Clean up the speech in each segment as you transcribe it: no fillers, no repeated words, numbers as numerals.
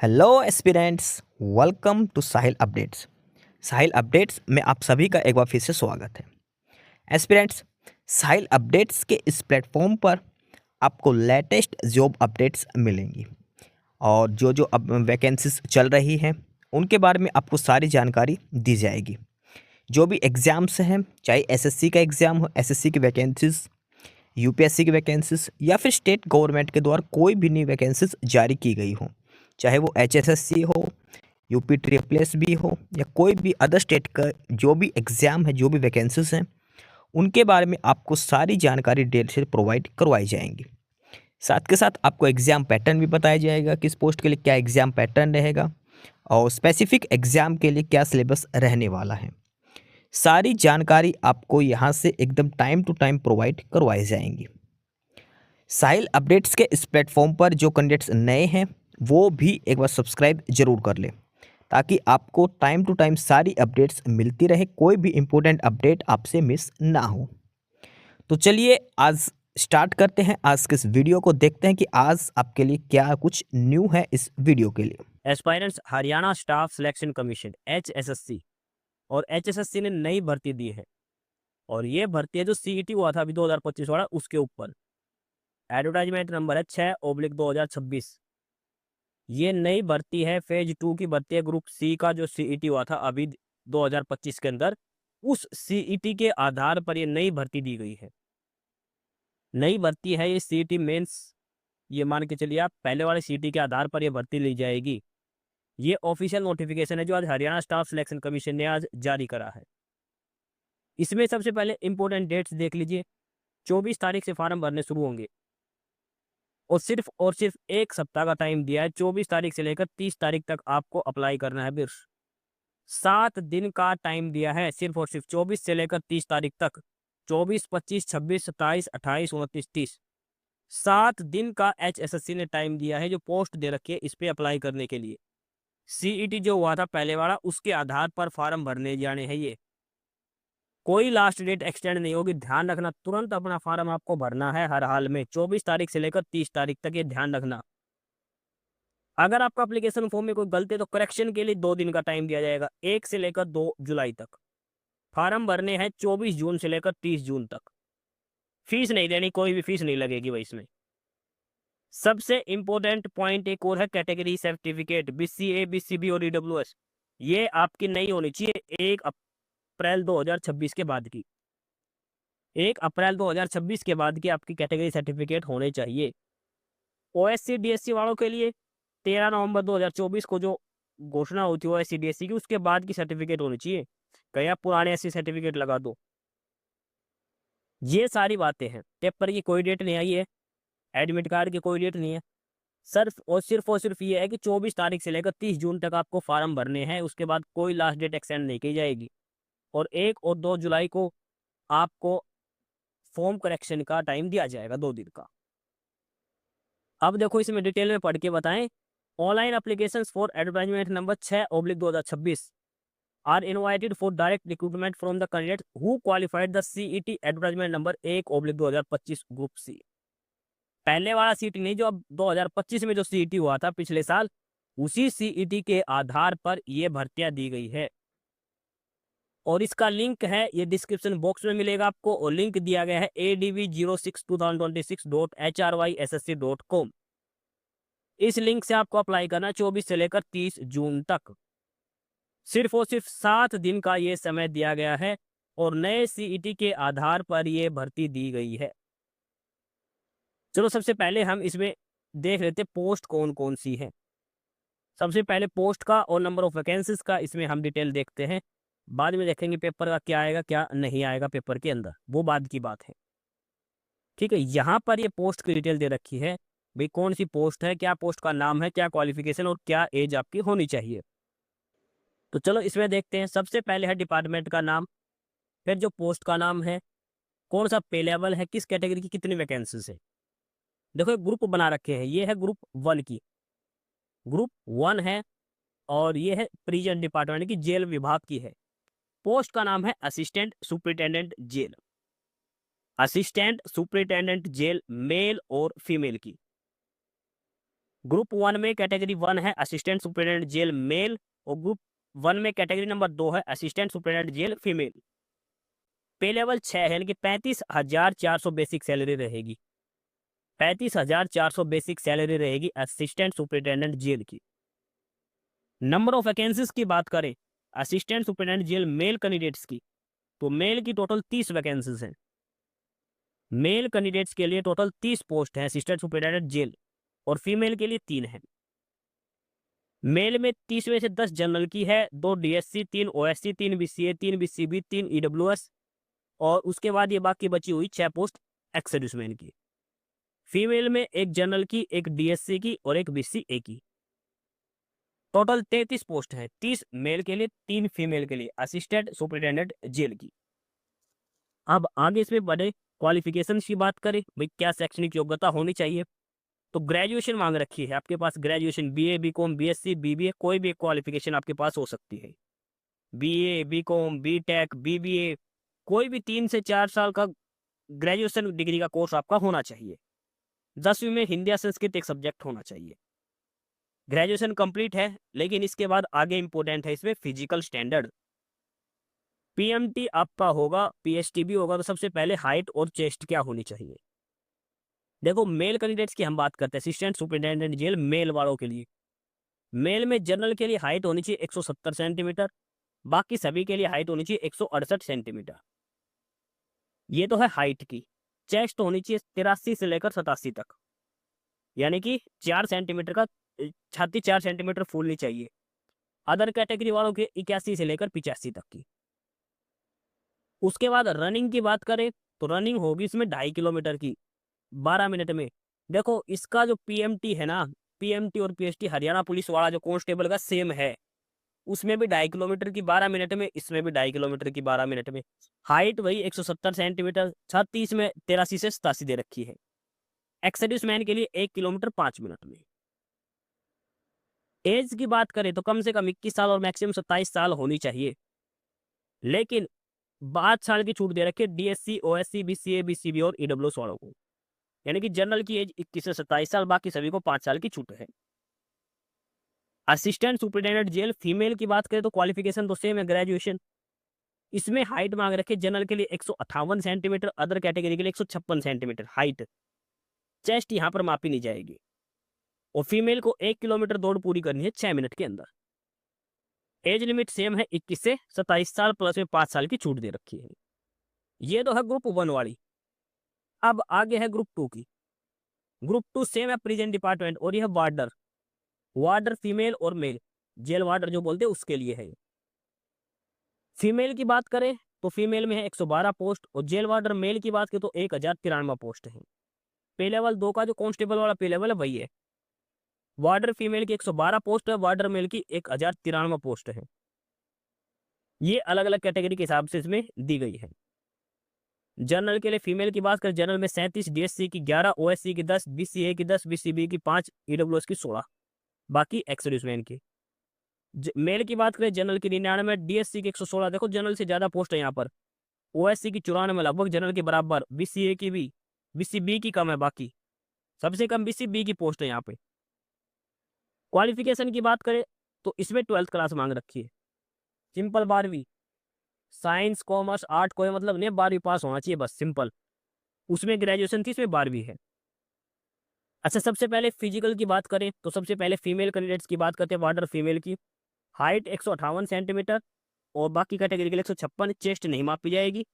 Hello aspirants, welcome to Sahil updates. Sahil updates में आप सभी का एक बार फिर से स्वागत है। एस्पिरेंट्स, साहिल अपडेट्स के इस प्लेटफॉर्म पर आपको लेटेस्ट जॉब अपडेट्स मिलेंगी और जो जो अब वैकेंसीज चल रही हैं उनके बारे में आपको सारी जानकारी दी जाएगी। जो भी एग्ज़ाम्स हैं, चाहे एसएससी का एग्ज़ाम हो, एसएससी की वैकेंसीज, यूपीएससी की वैकेंसीज या फिर स्टेट गवर्नमेंट के द्वारा कोई भी नई वैकेंसीज जारी की गई हो, चाहे वो एचएसएससी हो, यूपी ट्रिपल एस बी हो या कोई भी अदर स्टेट का जो भी एग्ज़ाम है, जो भी वैकेंसीज हैं, उनके बारे में आपको सारी जानकारी डिटेल से प्रोवाइड करवाई जाएंगी। साथ के साथ आपको एग्ज़ाम पैटर्न भी बताया जाएगा, किस पोस्ट के लिए क्या एग्ज़ाम पैटर्न रहेगा और स्पेसिफिक एग्ज़ाम के लिए क्या सिलेबस रहने वाला है। सारी जानकारी आपको यहाँ से एकदम टाइम टू टाइम प्रोवाइड करवाई जाएंगी। साहिल अपडेट्स के इस प्लेटफॉर्म पर जो कैंडिडेट्स नए हैं वो भी एक बार सब्सक्राइब जरूर कर लें, ताकि आपको टाइम टू टाइम सारी अपडेट्स मिलती रहे, कोई भी इम्पोर्टेंट अपडेट आपसे मिस ना हो। तो चलिए आज स्टार्ट करते हैं आज के इस वीडियो को, देखते हैं कि आज आपके लिए क्या कुछ न्यू है इस वीडियो के लिए। Aspirants Haryana staff selection commission HSSC और HSSC ने नई भर्ती दी है और ये भर्ती है जो CET हुआ था अभी 2025 वाला, उसके ऊपर एडवर्टाइजमेंट नंबर है 6/2026। ये नई भर्ती है, फेज 2 की भर्ती है। ग्रुप C का जो CET हुआ था अभी 2025 के अंदर, उस CET के आधार पर ये नई भर्ती दी गई है। नई भर्ती है ये CET मेंस, ये मान के चलिए आप पहले वाले CET के आधार पर ये भर्ती ली जाएगी। ये ऑफिशियल नोटिफिकेशन है जो आज हरियाणा स्टाफ सिलेक्शन कमीशन ने आज जारी करा है। इसमें सबसे पहले इंपॉर्टेंट डेट्स देख लीजिए। 24 तारीख से फार्म भरने शुरू होंगे और सिर्फ एक सप्ताह का टाइम दिया है। 24 तारीख से लेकर 30 तारीख तक आपको अप्लाई करना है। फिर 7 दिन का टाइम दिया है, सिर्फ और सिर्फ 24 से लेकर 30 तारीख तक। 24, 25, 26, 27, 28, 29, 30, 7 दिन का HSSC ने टाइम दिया है जो पोस्ट दे रखी है इस पे अप्लाई करने के लिए। CET जो हुआ था पहले वाला, उसके आधार पर फार्म भरने जाने हैं ये। कोई लास्ट डेट एक्सटेंड नहीं होगी, ध्यान रखना। तुरंत अपना फार्म आपको भरना है हर हाल में, 24 तारीख से लेकर 30 तारीख तक, ये ध्यान रखना। अगर आपका एप्लीकेशन फॉर्म में कोई गलती है तो करेक्शन के लिए 2 दिन का टाइम दिया जाएगा, 1 से लेकर 2 जुलाई तक। फार्म भरने हैं 24 जून से लेकर 30 जून तक। फीस नहीं देनी, कोई भी फीस नहीं लगेगी भाई इसमें। सबसे इंपॉर्टेंट पॉइंट एक और है, कैटेगरी सर्टिफिकेट BCA, BCB और EWS, ये आपकी नहीं होनी चाहिए 1 अप्रैल 2026 के बाद की। 1 अप्रैल 2026 के बाद की आपकी कैटेगरी सर्टिफिकेट होने चाहिए। OSC DSC वालों के लिए 13 नवंबर 2024 को जो घोषणा हुई थी OSC DSC की, उसके बाद की सर्टिफिकेट होनी चाहिए। कहीं आप पुराने ऐसी सर्टिफिकेट लगा दो। ये सारी बातें हैं। पेपर की कोई डेट नहीं आई है, एडमिट कार्ड की कोई डेट नहीं है। सिर्फ ये है कि 24 तारीख से लेकर 30 जून तक आपको फार्म भरने हैं, उसके बाद कोई लास्ट डेट एक्सटेंड नहीं की जाएगी। और 1 और 2 जुलाई को आपको फॉर्म करेक्शन का टाइम दिया जाएगा, 2 दिन का। अब देखो इसमें डिटेल में पढ़ के बताएं। Online applications for advertisement number 6/2026 are invited for direct recruitment from the candidate who qualified the CET advertisement number 1/2025 group C। पहले वाला CET नहीं, जो अब 2025 में जो CET हुआ था पिछले साल, उसी CET के आधार पर यह भर्तियां दी गई है। और इसका लिंक है, ये डिस्क्रिप्शन बॉक्स में मिलेगा आपको, और लिंक दिया गया है adv06/2026.hryssc.com। इस लिंक से आपको अप्लाई करना 24 से लेकर 30 जून तक। सिर्फ और सिर्फ 7 दिन का ये समय दिया गया है और नए CET के आधार पर ये भर्ती दी गई है। चलो सबसे पहले हम इसमें देख लेते पोस्ट कौन कौन सी है। सबसे पहले पोस्ट का और नंबर ऑफ वैकेंसीज का इसमें हम डिटेल देखते हैं। बाद में देखेंगे पेपर का क्या आएगा क्या नहीं आएगा पेपर के अंदर, वो बाद की बात है। ठीक है, यहाँ पर ये पोस्ट की डिटेल दे रखी है भाई, कौन सी पोस्ट है, क्या पोस्ट का नाम है, क्या क्वालिफिकेशन और क्या एज आपकी होनी चाहिए। तो चलो इसमें देखते हैं। सबसे पहले है डिपार्टमेंट का नाम, फिर जो पोस्ट का नाम है, कौन सा पे लेवल है, किस कैटेगरी की कितनी वैकेंसीज है। देखो एक ग्रुप बना रखे हैं, ये है ग्रुप 1 की, ग्रुप 1 है और ये है प्रिजन डिपार्टमेंट की, जेल विभाग की है। पोस्ट का नाम है assistant superintendent jail, assistant superintendent jail, male और फीमेल की। ग्रुप 1 में कैटेगरी 1 है असिस्टेंट सुपरिटेंडेंट जेल मेल, और ग्रुप 1 में कैटेगरी नंबर 2 है assistant superintendent jail female. Pay level 6 है, यानी कि 35,400 बेसिक सैलरी रहेगी। 35,400 बेसिक सैलरी रहेगी असिस्टेंट सुपरिटेंडेंट जेल की। नंबर ऑफ वैकेंसीज की बात करें assistant superintendent jail male candidates की, तो मेल की टोटल 30 वैकेंसीज हैं। मेल कैंडिडेट्स के लिए टोटल 30 पोस्ट है असिस्टेंट सुपरिटेंडेंट जेल, और फीमेल के लिए 3 है। मेल में 30 में से 10 जनरल की है, 2 DSC, 3 OSC, 3 BCA, 3 BCB, 3 EWS, और उसके बाद ये बाकी बची हुई 6 पोस्ट एक्स सर्विसमैन की। फीमेल में 1 जनरल की, 1 डीएससी की और 1 बीसीए की। टोटल 33 पोस्ट है, 30 मेल के लिए, 3 फीमेल के लिए असिस्टेंट सुपरिटेंडेंट जेल की। अब आगे इसमें बढ़े क्वालिफिकेशन की बात करें, भाई क्या शैक्षणिक योग्यता होनी चाहिए, तो ग्रेजुएशन मांग रखी है आपके पास। Graduation BA, BCom, BSc, BBA, कोई भी क्वालिफिकेशन आपके पास हो सकती है। बीए, बीकॉम, बीटेक, बीबीए, कोई भी 3 से 4 साल का ग्रेजुएशन डिग्री का कोर्स आपका होना चाहिए। 10वीं में हिंदी या संस्कृत एक सब्जेक्ट होना चाहिए। ग्रेजुएशन कंप्लीट है, लेकिन इसके बाद आगे इंपॉर्टेंट है इसमें फिजिकल स्टैंडर्ड। पीएमटी आपका होगा, पीएचटी भी होगा, तो सबसे पहले हाइट और चेस्ट क्या होनी चाहिए। देखो मेल कैंडिडेट्स की हम बात करते हैं, असिस्टेंट सुपरिटेंडेंट जेल मेल वालों के लिए। मेल में जनरल के लिए हाइट होनी चाहिए 170 सेंटीमीटर, बाकी सभी के लिए हाइट होनी चाहिए 168 सेंटीमीटर। ये तो है हाइट की। चेस्ट होनी चाहिए 83 से लेकर 87 तक, यानी कि 4 सेंटीमीटर का छाती 4 सेंटीमीटर फूलनी चाहिए। अदर कैटेगरी वालों के 81 से लेकर 85 तक की। उसके बाद रनिंग की बात करें तो रनिंग होगी इसमें 2.5 किलोमीटर की 12 मिनट में। देखो इसका जो पीएमटी है ना, पीएमटी और पीएचटी हरियाणा पुलिस वाला जो कांस्टेबल का सेम है, उसमें भी 2.5 किलोमीटर की 12 मिनट में, इसमें भी 2.5 किलोमीटर की 12 मिनट में। हाइट वही 170 सेंटीमीटर, छाती इसमें 83 से 87 दे रखी है। एक्स मैन के लिए 1 किलोमीटर 5 मिनट में। एज की बात करें तो कम से कम 21 साल और मैक्सिमम 27 साल होनी चाहिए, लेकिन 5 साल की छूट दे रखी है डीएससी, ओएससी, बीसीए, बीसीबी और ईडब्ल्यूएस वालों को। यानी कि जनरल की एज 21 से 27 साल, बाकी सभी को 5 साल की छूट है। असिस्टेंट सुपरिटेंडेंट जेल फीमेल की बात करें तो क्वालिफिकेशन तो सेम है, ग्रेजुएशन। इसमें हाइट मांग रखे जनरल के लिए 158 सेंटीमीटर, अदर कैटेगरी के लिए 156 सेंटीमीटर हाइट। चेस्ट यहाँ पर मापी नहीं जाएगी। और फीमेल को 1 किलोमीटर दौड़ पूरी करनी है 6 मिनट के अंदर। एज लिमिट सेम है 21 से 27 साल, प्लस में 5 साल की छूट दे रखी है। ये तो है ग्रुप 1 वाली। अब आगे है ग्रुप 2 की। ग्रुप 2 सेम है प्रिजन डिपार्टमेंट, और यह वार्डर। वार्डर फीमेल और मेल, जेल वार्डर जो बोलते हैं उसके लिए है। फीमेल की बात करें तो फीमेल में है 112 पोस्ट, और जेल वार्डर मेल की बात करें तो 1093 पोस्ट है। पे लेवल 2 का जो कांस्टेबल वाला पे लेवल है वही है। वार्डर फीमेल की 112 पोस्ट है, वार्डर मेल की 1093 पोस्ट है। ये अलग अलग कैटेगरी के हिसाब से इसमें दी गई है। जनरल के लिए फीमेल की बात करें, जनरल में 37, डीएससी की 11, ओएससी की 10, बीसीए की 10, बीसीबी की 5, ईडब्ल्यूएस की 16, बाकी एक्स सर्विसमैन की। मेल की बात करें जनरल की 99, डीएससी की 116। देखो जनरल से ज्यादा पोस्ट है यहाँ पर। ओएससी की 94, लगभग जनरल के बराबर। बीसीए की भी, बीसीबी की कम है, बाकी सबसे कम बीसीबी की पोस्ट है यहाँ पे। क्वालिफिकेशन की बात करें तो इसमें 12th क्लास मांग रखी है, सिंपल 12वीं। साइंस, कॉमर्स, आर्ट कोई मतलब नहीं, 12वीं पास होना चाहिए बस, सिंपल। उसमें ग्रेजुएशन थी, इसमें 12वीं है। अच्छा, सबसे पहले फिजिकल की बात करें तो सबसे पहले फीमेल कैंडिडेट्स की बात करते हैं। वार्डर फीमेल की हाइट 158 सेंटीमीटर, और बाकी कैटेगरी के लिए 156। चेस्ट नहीं मापी जाएगी।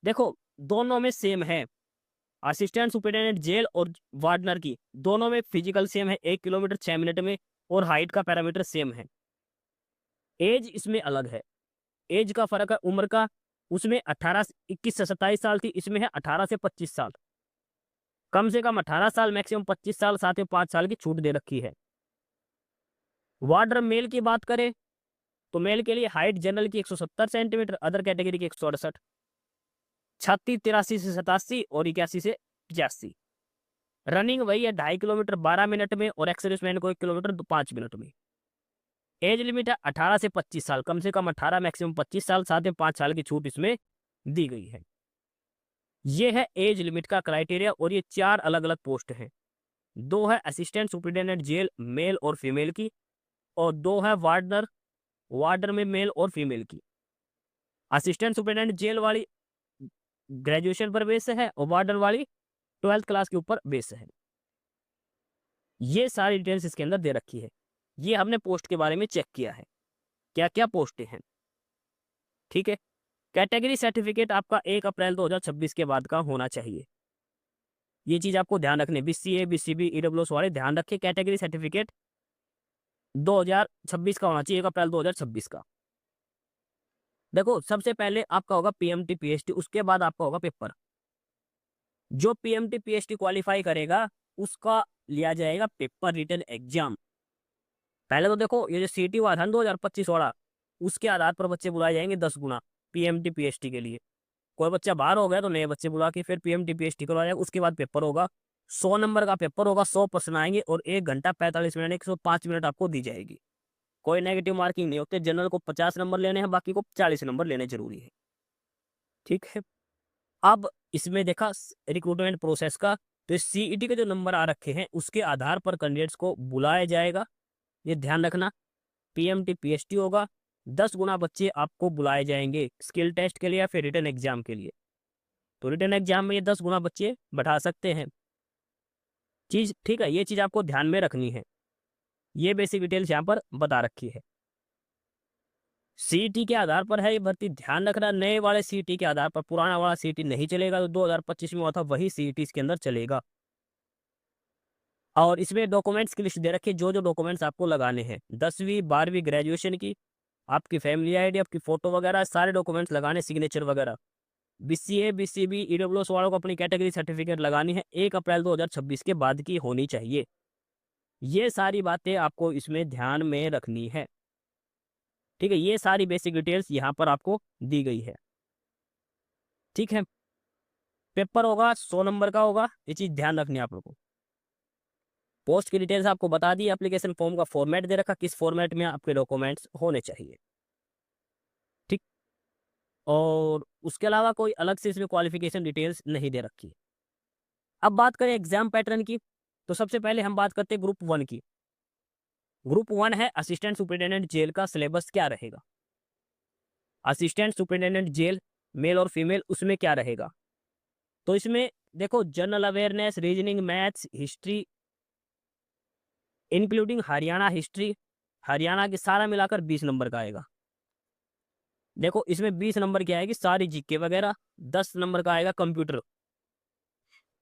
देखो दोनों में सेम है, असिस्टेंट सुपरिटेंडेंट जेल और वार्डनर की दोनों में फिजिकल सेम है, 1 किलोमीटर 6 मिनट में, और हाइट का पैरामीटर सेम है। एज इसमें अलग है, एज का फर्क है उम्र का। उसमें 21 से 27 साल थी, इसमें है 18 से 25 साल। कम से कम 18 साल, मैक्सिमम 25 साल, साथ में 5 साल की छूट दे रखी है। वार्डर मेल की बात करें तो मेल के लिए हाइट जनरल की 170 सेंटीमीटर, अदर कैटेगरी की 168, छाती 83 से 87 और 81 से 85। रनिंग वही है 2.5 किलोमीटर 12 मिनट में, और एक्स सर्विसमैन को 1 किलोमीटर 5 मिनट में। एज लिमिट है 18 से 25 साल, कम से कम 18, मैक्सिमम 25 साल, साथ में 5 साल की छूट इसमें दी गई है। ये है एज लिमिट का क्राइटेरिया, और ये 4 अलग अलग पोस्ट हैं। 2 है असिस्टेंट सुपरिटेंडेंट जेल मेल और फीमेल की, और 2 है वार्डनर, वार्डर में मेल और फीमेल की। असिस्टेंट सुपरिटेंडेंट जेल वाली ग्रेजुएशन पर बेस है और वार्डन वाली 12th क्लास के ऊपर बेस है। ये सारी डिटेल्स इसके अंदर दे रखी है। ये हमने पोस्ट के बारे में चेक किया है, क्या क्या पोस्टें हैं। ठीक है, कैटेगरी सर्टिफिकेट आपका 1 अप्रैल 2026 के बाद का होना चाहिए। ये चीज आपको ध्यान रखनी है। BCA BCB EWS वाले ध्यान रखें, कैटेगरी सर्टिफिकेट 2026 का होना चाहिए, 1 अप्रैल 2026 का। देखो सबसे पहले आपका होगा PMT PhD, उसके बाद आपका होगा पेपर। जो PMT PhD क्वालिफाई करेगा उसका लिया जाएगा पेपर रिटन एग्जाम। पहले तो देखो ये जो CT हुआ था 2025 वाला, उसके आधार पर बच्चे बुलाए जाएंगे 10 गुना PMT PhD के लिए। कोई बच्चा बाहर हो गया तो नए बच्चे बुला के फिर PMT PhD करवाया जाएगा। उसके बाद पेपर होगा, 100 नंबर का पेपर होगा, 100 प्रश्न आएंगे और 1 घंटा 45 मिनट 105 मिनट आपको दी जाएगी। कोई नेगेटिव मार्किंग नहीं होते। जनरल को 50 नंबर लेने हैं, बाकी को 40 नंबर लेने जरूरी है। ठीक है, अब इसमें देखा रिक्रूटमेंट प्रोसेस का, तो CET के जो नंबर आ रखे हैं उसके आधार पर कैंडिडेट्स को बुलाया जाएगा। ये ध्यान रखना। PMT PhD होगा, 10 गुना बच्चे आपको बुलाए जाएंगे स्किल टेस्ट के लिए या फिर रिटन एग्जाम के लिए। तो रिटन एग्जाम में ये 10 गुना बच्चे बैठा सकते हैं। चीज ठीक है, ये चीज आपको ध्यान में रखनी है। ये बेसिक डिटेल्स यहाँ पर बता रखी है। CET के आधार पर है ये भर्ती, ध्यान रखना। नए वाले CET के आधार पर, पुराना वाला CET नहीं चलेगा। तो 2025 में हुआ था वही CET इसके अंदर चलेगा। और इसमें डॉक्यूमेंट्स की लिस्ट दे रखी है, जो जो डॉक्यूमेंट्स आपको लगाने हैं। 10वीं 12वीं ग्रेजुएशन की, आपकी फैमिली ID, आपकी फोटो वगैरह, सारे डॉक्यूमेंट्स लगाने, सिग्नेचर वगैरह। BCA BCB EWS वालों को अपनी कैटेगरी सर्टिफिकेट लगानी है, 1 अप्रैल 2026 के बाद की होनी चाहिए। ये सारी बातें आपको इसमें ध्यान में रखनी है। ठीक है, ये सारी बेसिक डिटेल्स यहाँ पर आपको दी गई है। ठीक है, पेपर होगा 100 नंबर का होगा, ये चीज ध्यान रखनी है आप लोगों को। पोस्ट की डिटेल्स आपको बता दी। एप्लीकेशन फॉर्म का फॉर्मेट दे रखा, किस फॉर्मेट में आपके डॉक्यूमेंट्स होने चाहिए। ठीक, और उसके अलावा कोई अलग से इसमें क्वालिफिकेशन डिटेल्स नहीं दे रखी। अब बात करें एग्जाम पैटर्न की, तो सबसे पहले हम बात करते हैं ग्रुप 1 की। ग्रुप 1 है असिस्टेंट सुपरिटेंडेंट जेल का सिलेबस क्या रहेगा। असिस्टेंट सुपरिटेंडेंट जेल मेल और फीमेल, उसमें क्या रहेगा। तो इसमें देखो general awareness, reasoning, maths, history, including Haryana history, Haryana के सारा मिलाकर 20 नंबर का आएगा। देखो इसमें 20 नंबर की आएगी सारी GK वगैरह, 10 नंबर का आएगा कंप्यूटर,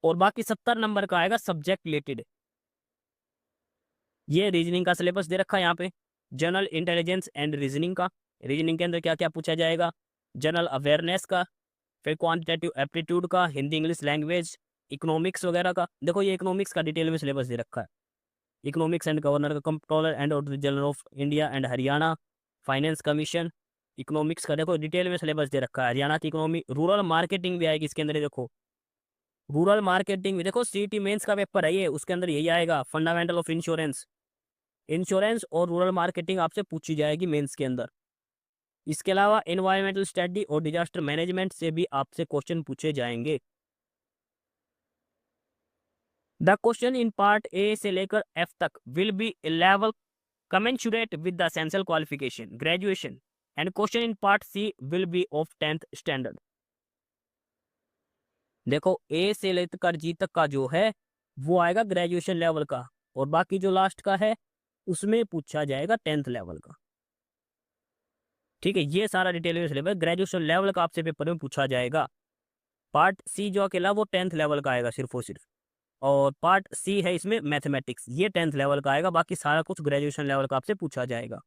और बाकी 70 नंबर का आएगा सब्जेक्ट रिलेटेड। ये रीजनिंग का सिलेबस दे रखा है यहाँ पे। जनरल इंटेलिजेंस एंड रीजनिंग का, रीजनिंग के अंदर क्या क्या पूछा जाएगा। जनरल अवेयरनेस का, फिर क्वांटिटेटिव एप्टीट्यूड का, हिंदी इंग्लिश लैंग्वेज, इकोनॉमिक्स वगैरह का। देखो ये इकोनॉमिक्स का डिटेल में सिलेबस दे रखा है। इकोनॉमिक्स एंड गवर्नर का, controller and auditor general of India and Haryana, finance commission. Economics का देखो डिटेल में सिलेबस दे रखा है। हरियाणा की इकोनॉमी, रूरल मार्केटिंग भी आएगी इसके अंदर। देखो रूरल मार्केटिंग भी, देखो CET मेंस का पेपर है ये, उसके अंदर यही आएगा। फंडामेंटल ऑफ इंश्योरेंस, इंश्योरेंस और रूरल मार्केटिंग आपसे पूछी जाएगी मेंस के अंदर। इसके अलावा एनवायरमेंटल स्टडी और डिजास्टर मैनेजमेंट से भी आपसे क्वेश्चन पूछे जाएंगे। The question in part A से लेकर F तक will be level commensurate with the essential qualification graduation, and question in part C will be of 10th standard। देखो A से लेकर G तक का जो है वो आएगा ग्रेजुएशन लेवल का, और बाकी जो लास्ट का है उसमें पूछा जाएगा 10th लेवल का। ठीक है, ये सारा डिटेल में सिलेबस ग्रेजुएशन लेवल का आपसे पेपर में पूछा जाएगा। पार्ट C जो अकेला वो 10th लेवल का आएगा सिर्फ और सिर्फ, और पार्ट C है इसमें मैथमेटिक्स, ये 10th लेवल का आएगा। बाकी सारा कुछ ग्रेजुएशन लेवल का आपसे पूछा जाएगा।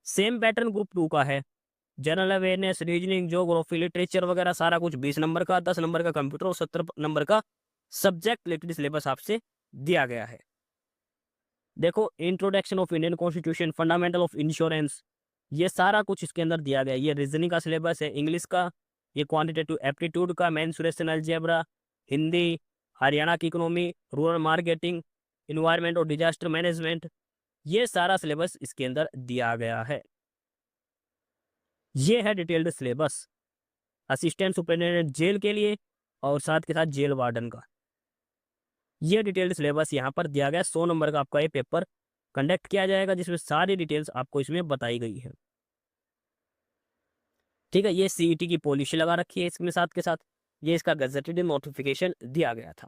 सेम पैटर्न ग्रुप 2 का है। General awareness, reasoning, geography, literature वगैरह सारा कुछ 20 नंबर का, 10 नंबर का कंप्यूटर और 70 नंबर का सब्जेक्ट रिलेटेड सिलेबस आपसे दिया गया है। देखो introduction of Indian constitution, fundamental of insurance, ये सारा कुछ इसके अंदर दिया गया है। ये रीजनिंग का सिलेबस है, इंग्लिश का, ये क्वांटिटेटिव एप्टीट्यूड का, मेंसुरेशन अलजेब्रा, हिंदी, हरियाणा की इकोनॉमी, रूरल मार्केटिंग, इन्वायरमेंट और डिजास्टर मैनेजमेंट, ये सारा सिलेबस इसके अंदर दिया गया है। ये है detailed syllabus assistant superintendent jail के लिए और साथ के साथ जेल वार्डन का। ये डिटेल्ड सिलेबस यहाँ पर दिया गया है। 100 नंबर का आपका ये पेपर कंडक्ट किया जाएगा, जिसमें सारी डिटेल्स आपको इसमें बताई गई है। ठीक है, ये सीईटी की पॉलिसी लगा रखी है इसमें साथ के साथ, ये इसका गजेटेड नोटिफिकेशन दिया गया था।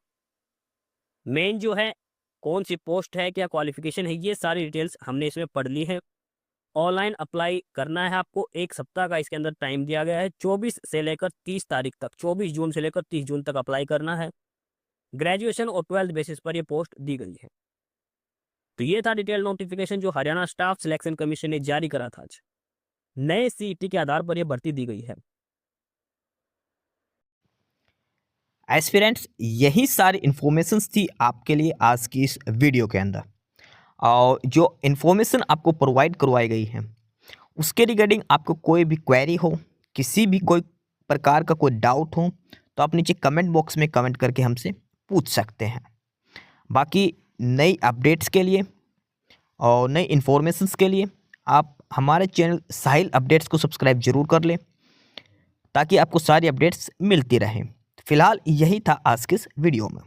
मेन जो है कौन सी पोस्ट है, क्या क्वालिफिकेशन है, ये सारी डिटेल्स हमने इसमें पढ़ ली है। ऑनलाइन अप्लाई करना है आपको, 1 सप्ताह का इसके अंदर टाइम दिया गया है। 24 से लेकर 30 तारीख तक, 24 जून से लेकर 30 जून तक अप्लाई करना है। ग्रेजुएशन और 12th बेसिस पर ये पोस्ट दी गई है। तो ये था डिटेल नोटिफिकेशन जो हरियाणा स्टाफ सिलेक्शन कमीशन ने जारी करा था आज। नए सीईटी के आधार पर यह भर्ती दी गई है। एस्पिरेंट्स, यही सारी इन्फॉर्मेशंस थी आपके लिए आज की इस वीडियो के अंदर। और जो इन्फॉर्मेशन आपको प्रोवाइड करवाई गई है उसके रिगार्डिंग आपको कोई भी क्वेरी हो, किसी भी कोई प्रकार का कोई डाउट हो, तो आप नीचे कमेंट बॉक्स में कमेंट करके हमसे पूछ सकते हैं। बाकी नई अपडेट्स के लिए और नई इन्फॉर्मेशंस के लिए आप हमारे चैनल साहिल अपडेट्स को सब्सक्राइब जरूर कर लें, ताकि आपको सारी अपडेट्स मिलती रहें। फिलहाल यही था आज के इस वीडियो में।